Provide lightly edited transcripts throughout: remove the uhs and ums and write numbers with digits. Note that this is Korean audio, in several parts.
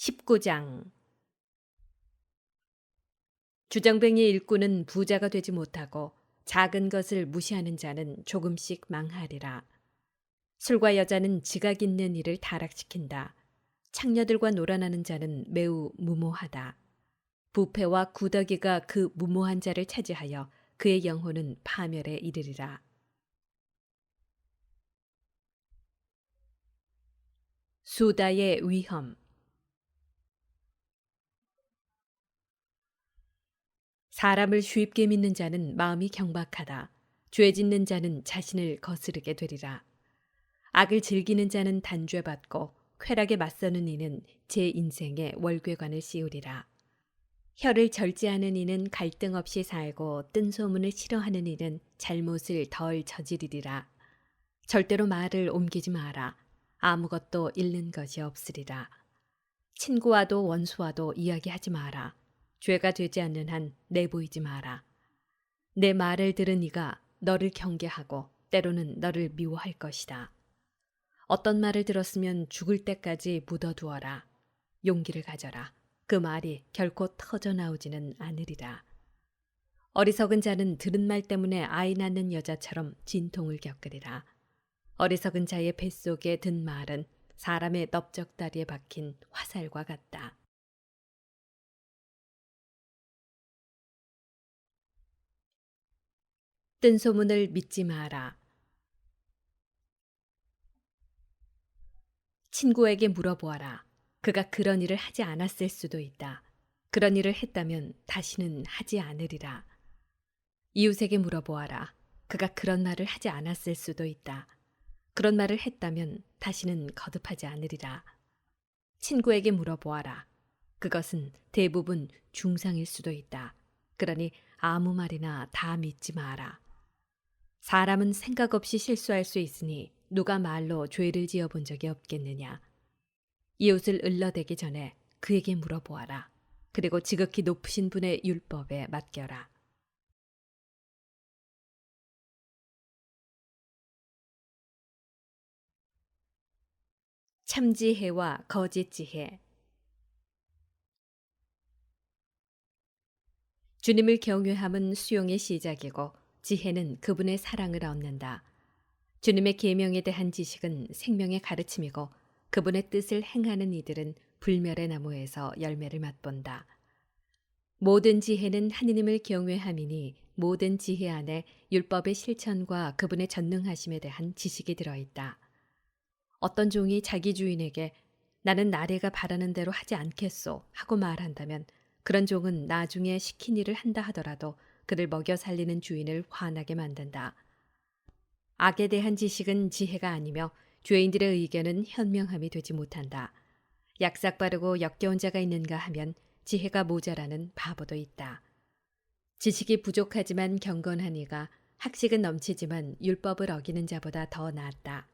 19장 주정뱅이 일꾼은 부자가 되지 못하고 작은 것을 무시하는 자는 조금씩 망하리라. 술과 여자는 지각 있는 일을 타락시킨다. 창녀들과 놀아나는 자는 매우 무모하다. 부패와 구더기가 그 무모한 자를 차지하여 그의 영혼은 파멸에 이르리라. 수다의 위험. 사람을 쉽게 믿는 자는 마음이 경박하다. 죄 짓는 자는 자신을 거스르게 되리라. 악을 즐기는 자는 단죄받고 쾌락에 맞서는 이는 제 인생에 월궤관을 씌우리라. 혀를 절제하는 이는 갈등 없이 살고 뜬 소문을 싫어하는 이는 잘못을 덜 저지르리라. 절대로 말을 옮기지 마라. 아무것도 잃는 것이 없으리라. 친구와도 원수와도 이야기하지 마라. 죄가 되지 않는 한 내보이지 마라. 내 말을 들은 이가 너를 경계하고 때로는 너를 미워할 것이다. 어떤 말을 들었으면 죽을 때까지 묻어두어라. 용기를 가져라. 그 말이 결코 터져 나오지는 않으리라. 어리석은 자는 들은 말 때문에 아이 낳는 여자처럼 진통을 겪으리라. 어리석은 자의 뱃속에 든 말은 사람의 넓적다리에 박힌 화살과 같다. 뜬 소문을 믿지 마라. 친구에게 물어보아라. 그가 그런 일을 하지 않았을 수도 있다. 그런 일을 했다면 다시는 하지 않으리라. 이웃에게 물어보아라. 그가 그런 말을 하지 않았을 수도 있다. 그런 말을 했다면 다시는 거듭하지 않으리라. 친구에게 물어보아라. 그것은 대부분 중상일 수도 있다. 그러니 아무 말이나 다 믿지 마라. 사람은 생각 없이 실수할 수 있으니 누가 말로 죄를 지어 본 적이 없겠느냐. 이웃을 을러대기 전에 그에게 물어보아라. 그리고 지극히 높으신 분의 율법에 맡겨라. 참지혜와 거짓지혜. 주님을 경외함은 수용의 시작이고 지혜는 그분의 사랑을 얻는다. 주님의 계명에 대한 지식은 생명의 가르침이고 그분의 뜻을 행하는 이들은 불멸의 나무에서 열매를 맛본다. 모든 지혜는 하느님을 경외함이니 모든 지혜 안에 율법의 실천과 그분의 전능하심에 대한 지식이 들어있다. 어떤 종이 자기 주인에게 나는 나래가 바라는 대로 하지 않겠소 하고 말한다면 그런 종은 나중에 시킨 일을 한다 하더라도 그를 먹여 살리는 주인을 화나게 만든다. 악에 대한 지식은 지혜가 아니며 죄인들의 의견은 현명함이 되지 못한다. 약삭 빠르고 역겨운 자가 있는가 하면 지혜가 모자라는 바보도 있다. 지식이 부족하지만 경건한 이가 학식은 넘치지만 율법을 어기는 자보다 더 낫다.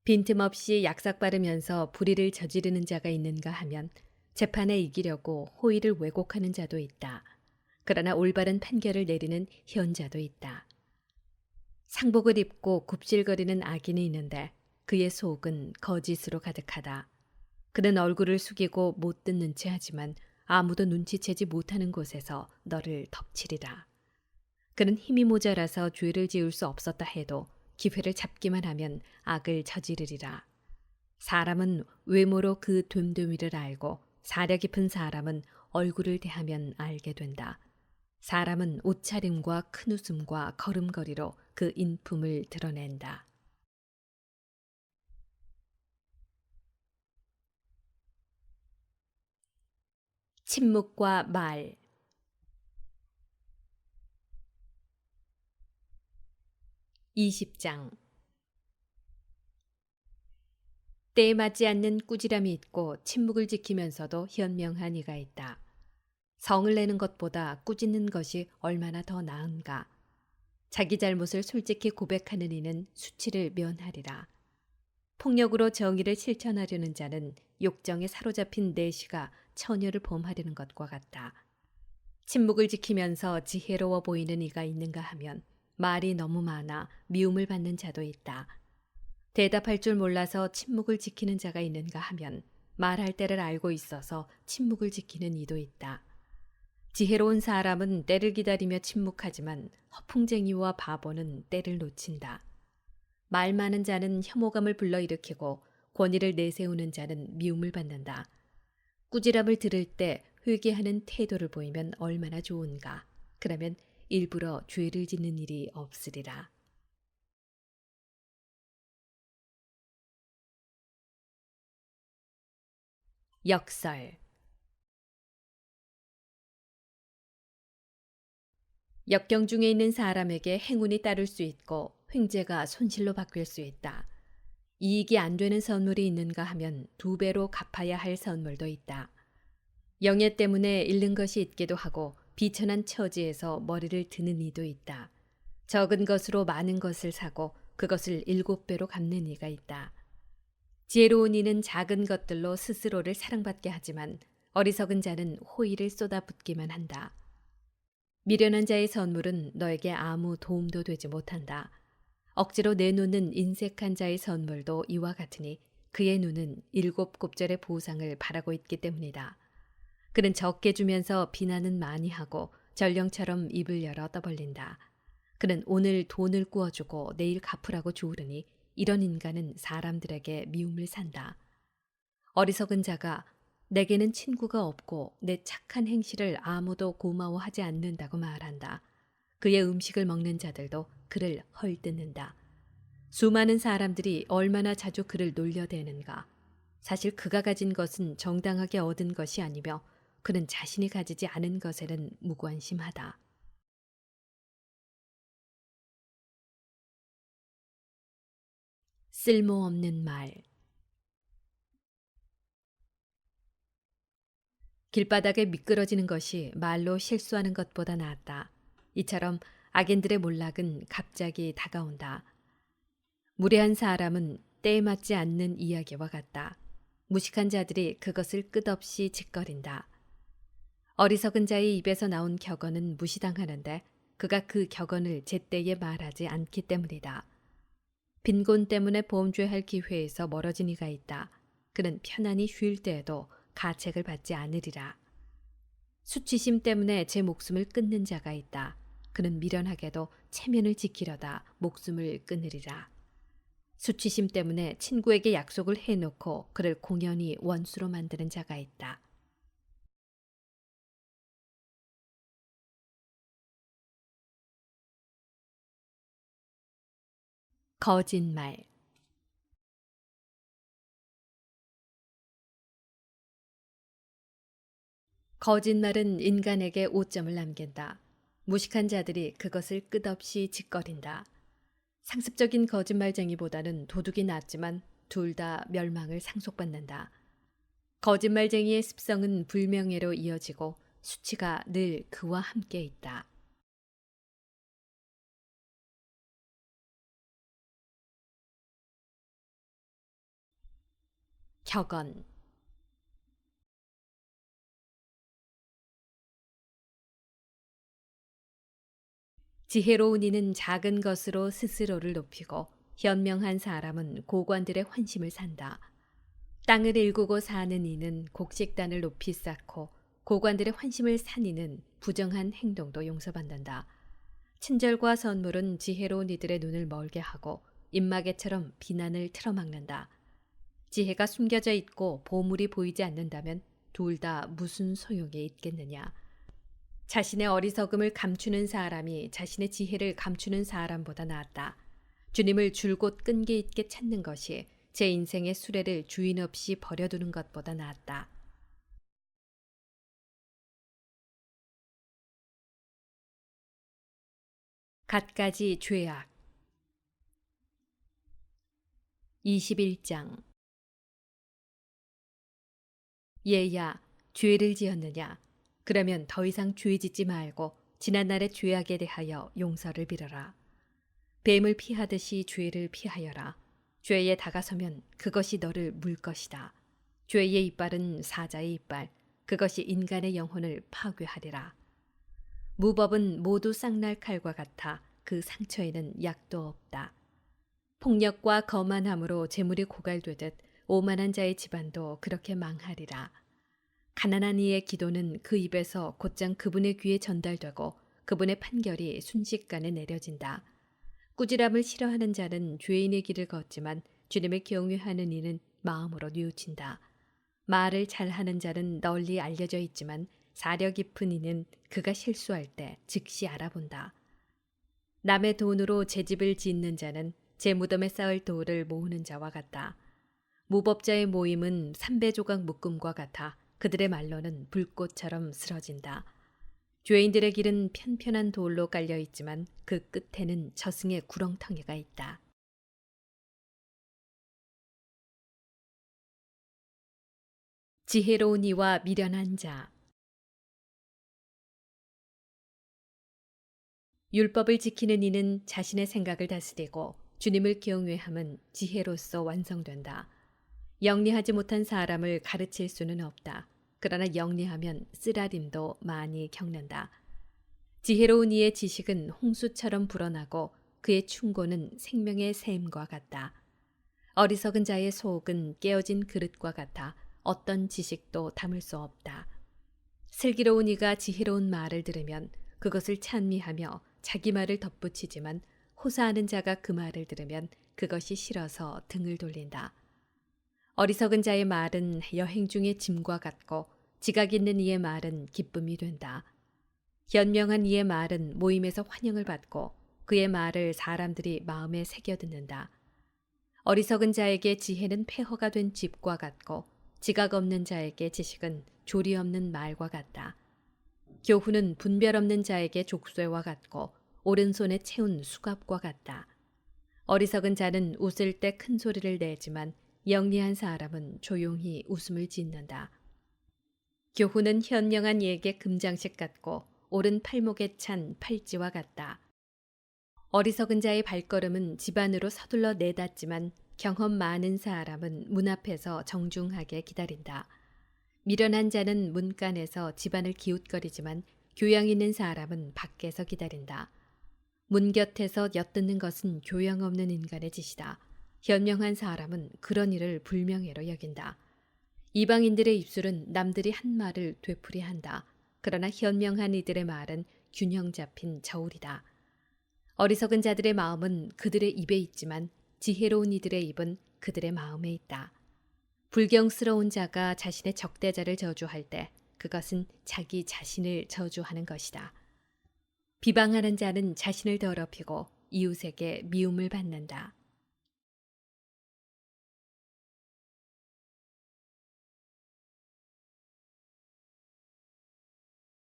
빈틈없이 약삭 빠르면서 불의를 저지르는 자가 있는가 하면 재판에 이기려고 호의를 왜곡하는 자도 있다. 그러나 올바른 판결을 내리는 현자도 있다. 상복을 입고 굽실거리는 악인이 있는데 그의 속은 거짓으로 가득하다. 그는 얼굴을 숙이고 못 듣는 채 하지만 아무도 눈치채지 못하는 곳에서 너를 덮치리라. 그는 힘이 모자라서 죄를 지을 수 없었다 해도 기회를 잡기만 하면 악을 저지르리라. 사람은 외모로 그 됨됨이를 알고 사려 깊은 사람은 얼굴을 대하면 알게 된다. 사람은 옷차림과 큰 웃음과 걸음걸이로 그 인품을 드러낸다. 침묵과 말. (20장) 때에 맞지 않는 꾸지람이 있고 침묵을 지키면서도 현명한 이가 있다. 성을 내는 것보다 꾸짖는 것이 얼마나 더 나은가. 자기 잘못을 솔직히 고백하는 이는 수치를 면하리라. 폭력으로 정의를 실천하려는 자는 욕정에 사로잡힌 내시가 처녀를 범하려는 것과 같다. 침묵을 지키면서 지혜로워 보이는 이가 있는가 하면 말이 너무 많아 미움을 받는 자도 있다. 대답할 줄 몰라서 침묵을 지키는 자가 있는가 하면 말할 때를 알고 있어서 침묵을 지키는 이도 있다. 지혜로운 사람은 때를 기다리며 침묵하지만 허풍쟁이와 바보는 때를 놓친다. 말 많은 자는 혐오감을 불러일으키고 권위를 내세우는 자는 미움을 받는다. 꾸지람을 들을 때 회개하는 태도를 보이면 얼마나 좋은가. 그러면 일부러 죄를 짓는 일이 없으리라. 역설. 역경 중에 있는 사람에게 행운이 따를 수 있고 횡재가 손실로 바뀔 수 있다. 이익이 안 되는 선물이 있는가 하면 두 배로 갚아야 할 선물도 있다. 영예 때문에 잃는 것이 있기도 하고 비천한 처지에서 머리를 드는 이도 있다. 적은 것으로 많은 것을 사고 그것을 7배로 갚는 이가 있다. 지혜로운 이는 작은 것들로 스스로를 사랑받게 하지만 어리석은 자는 호의를 쏟아붓기만 한다. 미련한 자의 선물은 너에게 아무 도움도 되지 못한다. 억지로 내놓는 인색한 자의 선물도 이와 같으니 그의 눈은 7곱절의 보상을 바라고 있기 때문이다. 그는 적게 주면서 비난은 많이 하고 전령처럼 입을 열어 떠벌린다. 그는 오늘 돈을 구워주고 내일 갚으라고 주우르니 이런 인간은 사람들에게 미움을 산다. 어리석은 자가 내게는 친구가 없고 내 착한 행실을 아무도 고마워하지 않는다고 말한다. 그의 음식을 먹는 자들도 그를 헐뜯는다. 수많은 사람들이 얼마나 자주 그를 놀려대는가. 사실 그가 가진 것은 정당하게 얻은 것이 아니며 그는 자신이 가지지 않은 것에는 무관심하다. 쓸모없는 말. 길바닥에 미끄러지는 것이 말로 실수하는 것보다 낫다. 이처럼 악인들의 몰락은 갑자기 다가온다. 무례한 사람은 때에 맞지 않는 이야기와 같다. 무식한 자들이 그것을 끝없이 짓거린다. 어리석은 자의 입에서 나온 격언은 무시당하는데 그가 그 격언을 제때에 말하지 않기 때문이다. 빈곤 때문에 범죄할 기회에서 멀어진 이가 있다. 그는 편안히 쉴 때에도 가책을 받지 않으리라. 수치심 때문에 제 목숨을 끊는 자가 있다. 그는 미련하게도 체면을 지키려다 목숨을 끊으리라. 수치심 때문에 친구에게 약속을 해놓고 그를 공연히 원수로 만드는 자가 있다. 거짓말. 거짓말은 인간에게 오점을 남긴다. 무식한 자들이 그것을 끝없이 짓거린다. 상습적인 거짓말쟁이보다는 도둑이 낫지만 둘 다 멸망을 상속받는다. 거짓말쟁이의 습성은 불명예로 이어지고 수치가 늘 그와 함께 있다. 격언. 지혜로운 이는 작은 것으로 스스로를 높이고 현명한 사람은 고관들의 환심을 산다. 땅을 일구고 사는 이는 곡식단을 높이 쌓고 고관들의 환심을 산 이는 부정한 행동도 용서받는다. 친절과 선물은 지혜로운 이들의 눈을 멀게 하고 입마개처럼 비난을 틀어막는다. 지혜가 숨겨져 있고 보물이 보이지 않는다면 둘 다 무슨 소용이 있겠느냐. 자신의 어리석음을 감추는 사람이 자신의 지혜를 감추는 사람보다 낫다. 주님을 줄곧 끈기 있게 찾는 것이 제 인생의 수레를 주인 없이 버려두는 것보다 낫다. 갖가지 죄악. 21장. 얘야, 죄를 지었느냐? 그러면 더 이상 죄 짓지 말고 지난날의 죄악에 대하여 용서를 빌어라. 뱀을 피하듯이 죄를 피하여라. 죄에 다가서면 그것이 너를 물 것이다. 죄의 이빨은 사자의 이빨, 그것이 인간의 영혼을 파괴하리라. 무법은 모두 쌍날 칼과 같아 그 상처에는 약도 없다. 폭력과 거만함으로 재물이 고갈되듯 오만한 자의 집안도 그렇게 망하리라. 가난한 이의 기도는 그 입에서 곧장 그분의 귀에 전달되고 그분의 판결이 순식간에 내려진다. 꾸지람을 싫어하는 자는 죄인의 길을 걷지만 주님을 경외하는 이는 마음으로 뉘우친다. 말을 잘하는 자는 널리 알려져 있지만 사려 깊은 이는 그가 실수할 때 즉시 알아본다. 남의 돈으로 제 집을 짓는 자는 제 무덤에 쌓을 돌을 모으는 자와 같다. 무법자의 모임은 삼배조각 묶음과 같아 그들의 말로는 불꽃처럼 쓰러진다. 죄인들의 길은 편편한 돌로 깔려 있지만 그 끝에는 저승의 구렁텅이가 있다. 지혜로운 이와 미련한 자. 율법을 지키는 이는 자신의 생각을 다스리고 주님을 경외함은 지혜로서 완성된다. 영리하지 못한 사람을 가르칠 수는 없다. 그러나 영리하면 쓰라림도 많이 겪는다. 지혜로운 이의 지식은 홍수처럼 불어나고 그의 충고는 생명의 샘과 같다. 어리석은 자의 속은 깨어진 그릇과 같아 어떤 지식도 담을 수 없다. 슬기로운 이가 지혜로운 말을 들으면 그것을 찬미하며 자기 말을 덧붙이지만 호사하는 자가 그 말을 들으면 그것이 싫어서 등을 돌린다. 어리석은 자의 말은 여행 중의 짐과 같고 지각 있는 이의 말은 기쁨이 된다. 현명한 이의 말은 모임에서 환영을 받고 그의 말을 사람들이 마음에 새겨 듣는다. 어리석은 자에게 지혜는 폐허가 된 집과 같고 지각 없는 자에게 지식은 조리 없는 말과 같다. 교훈은 분별 없는 자에게 족쇄와 같고 오른손에 채운 수갑과 같다. 어리석은 자는 웃을 때 큰 소리를 내지만 영리한 사람은 조용히 웃음을 짓는다. 교훈은 현명한 이에게 금장식 같고 오른 팔목에 찬 팔찌와 같다. 어리석은 자의 발걸음은 집 안으로 서둘러 내닫지만 경험 많은 사람은 문 앞에서 정중하게 기다린다. 미련한 자는 문간에서 집안을 기웃거리지만 교양 있는 사람은 밖에서 기다린다. 문 곁에서 엿듣는 것은 교양 없는 인간의 짓이다. 현명한 사람은 그런 일을 불명예로 여긴다. 이방인들의 입술은 남들이 한 말을 되풀이한다. 그러나 현명한 이들의 말은 균형 잡힌 저울이다. 어리석은 자들의 마음은 그들의 입에 있지만 지혜로운 이들의 입은 그들의 마음에 있다. 불경스러운 자가 자신의 적대자를 저주할 때 그것은 자기 자신을 저주하는 것이다. 비방하는 자는 자신을 더럽히고 이웃에게 미움을 받는다.